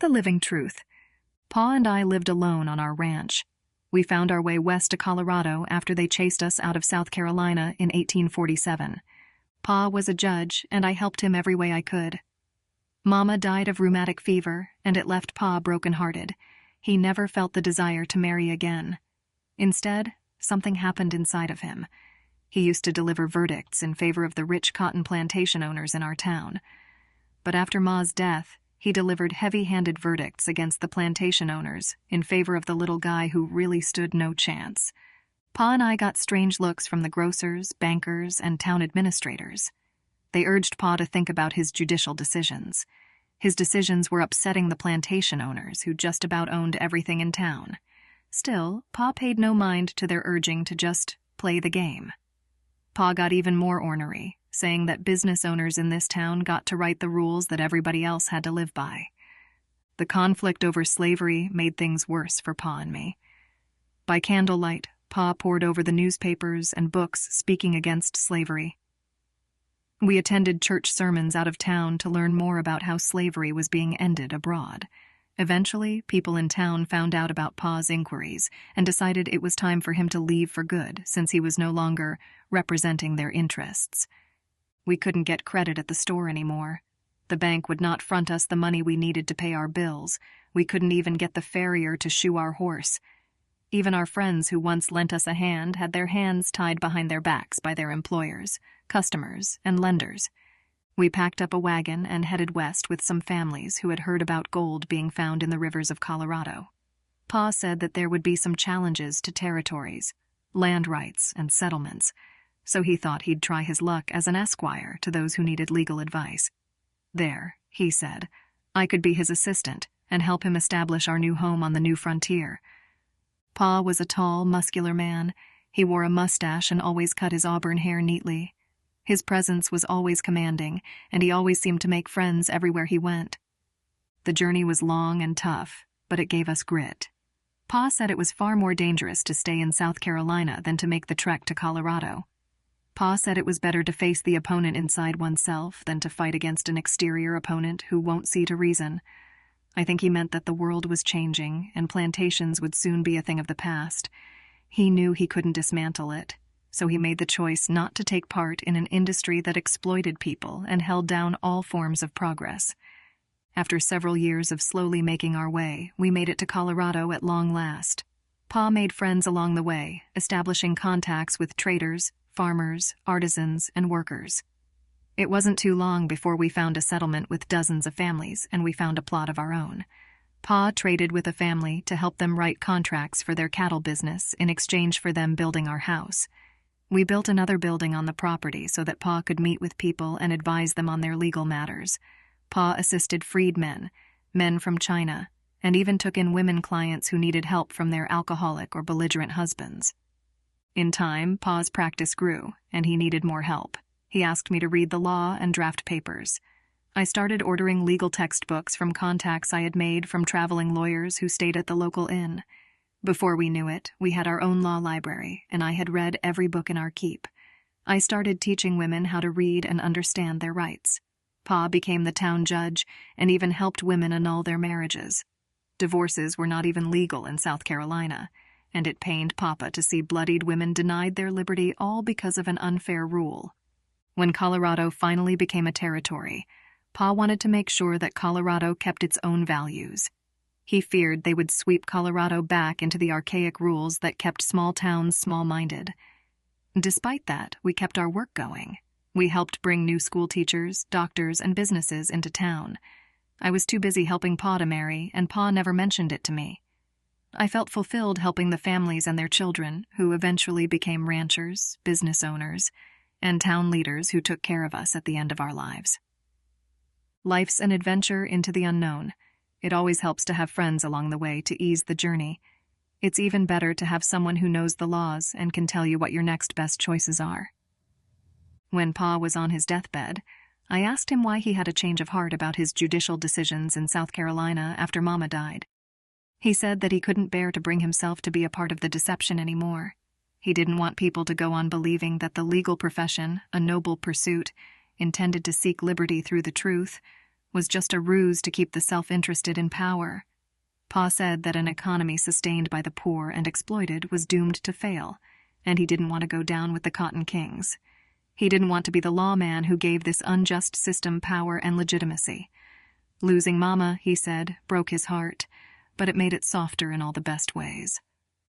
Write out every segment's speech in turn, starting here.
the living truth. Pa and I lived alone on our ranch. We found our way west to Colorado after they chased us out of South Carolina in 1847. Pa was a judge, and I helped him every way I could. Mama died of rheumatic fever, and it left Pa broken-hearted. He never felt the desire to marry again. Instead, something happened inside of him. He used to deliver verdicts in favor of the rich cotton plantation owners in our town. But after Ma's death, he delivered heavy-handed verdicts against the plantation owners in favor of the little guy who really stood no chance. Pa and I got strange looks from the grocers, bankers, and town administrators. They urged Pa to think about his judicial decisions. His decisions were upsetting the plantation owners who just about owned everything in town. Still, Pa paid no mind to their urging to just play the game. Pa got even more ornery, saying that business owners in this town got to write the rules that everybody else had to live by. The conflict over slavery made things worse for Pa and me. By candlelight, Pa pored over the newspapers and books speaking against slavery. We attended church sermons out of town to learn more about how slavery was being ended abroad. Eventually, people in town found out about Pa's inquiries and decided it was time for him to leave for good since he was no longer representing their interests. We couldn't get credit at the store anymore. The bank would not front us the money we needed to pay our bills. We couldn't even get the farrier to shoe our horse. Even our friends who once lent us a hand had their hands tied behind their backs by their employers, customers, and lenders. We packed up a wagon and headed west with some families who had heard about gold being found in the rivers of Colorado. Pa said that there would be some challenges to territories, land rights, and settlements, so he thought he'd try his luck as an esquire to those who needed legal advice. There, he said, I could be his assistant and help him establish our new home on the new frontier. Pa was a tall, muscular man. He wore a mustache and always cut his auburn hair neatly. His presence was always commanding, and he always seemed to make friends everywhere he went. The journey was long and tough, but it gave us grit. Pa said it was far more dangerous to stay in South Carolina than to make the trek to Colorado. Pa said it was better to face the opponent inside oneself than to fight against an exterior opponent who won't see to reason. I think he meant that the world was changing, and plantations would soon be a thing of the past. He knew he couldn't dismantle it, so he made the choice not to take part in an industry that exploited people and held down all forms of progress. After several years of slowly making our way, we made it to Colorado at long last. Pa made friends along the way, establishing contacts with traders, farmers, artisans, and workers. It wasn't too long before we found a settlement with dozens of families, and we found a plot of our own. Pa traded with a family to help them write contracts for their cattle business in exchange for them building our house. We built another building on the property so that Pa could meet with people and advise them on their legal matters. Pa assisted freedmen, men from China, and even took in women clients who needed help from their alcoholic or belligerent husbands. In time, Pa's practice grew, and he needed more help. He asked me to read the law and draft papers. I started ordering legal textbooks from contacts I had made from traveling lawyers who stayed at the local inn. Before we knew it, we had our own law library, and I had read every book in our keep. I started teaching women how to read and understand their rights. Pa became the town judge and even helped women annul their marriages. Divorces were not even legal in South Carolina, and it pained Papa to see bloodied women denied their liberty all because of an unfair rule. When Colorado finally became a territory, Pa wanted to make sure that Colorado kept its own values. He feared they would sweep Colorado back into the archaic rules that kept small towns small-minded. Despite that, we kept our work going. We helped bring new school teachers, doctors, and businesses into town. I was too busy helping Pa to marry, and Pa never mentioned it to me. I felt fulfilled helping the families and their children, who eventually became ranchers, business owners, and town leaders who took care of us at the end of our lives. Life's an adventure into the unknown. It always helps to have friends along the way to ease the journey. It's even better to have someone who knows the laws and can tell you what your next best choices are. When Pa was on his deathbed, I asked him why he had a change of heart about his judicial decisions in South Carolina after Mama died. He said that he couldn't bear to bring himself to be a part of the deception anymore. He didn't want people to go on believing that the legal profession, a noble pursuit, intended to seek liberty through the truth, was just a ruse to keep the self-interested in power. Pa said that an economy sustained by the poor and exploited was doomed to fail, and he didn't want to go down with the Cotton Kings. He didn't want to be the lawman who gave this unjust system power and legitimacy. Losing Mama, he said, broke his heart, but it made it softer in all the best ways.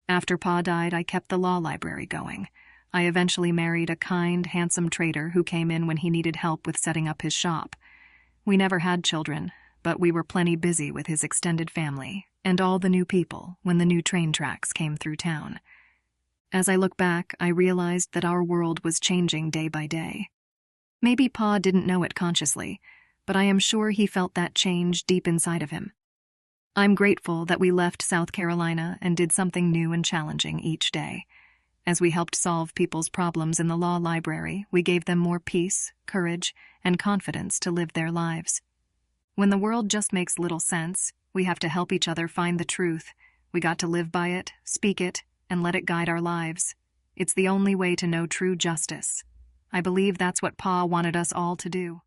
After Pa died, I kept the law library going. I eventually married a kind, handsome trader who came in when he needed help with setting up his shop. We never had children, but we were plenty busy with his extended family and all the new people when the new train tracks came through town. As I look back, I realized that our world was changing day by day. Maybe Pa didn't know it consciously, but I am sure he felt that change deep inside of him. I'm grateful that we left South Carolina and did something new and challenging each day. As we helped solve people's problems in the law library, we gave them more peace, courage, and confidence to live their lives. When the world just makes little sense, we have to help each other find the truth. We got to live by it, speak it, and let it guide our lives. It's the only way to know true justice. I believe that's what Pa wanted us all to do.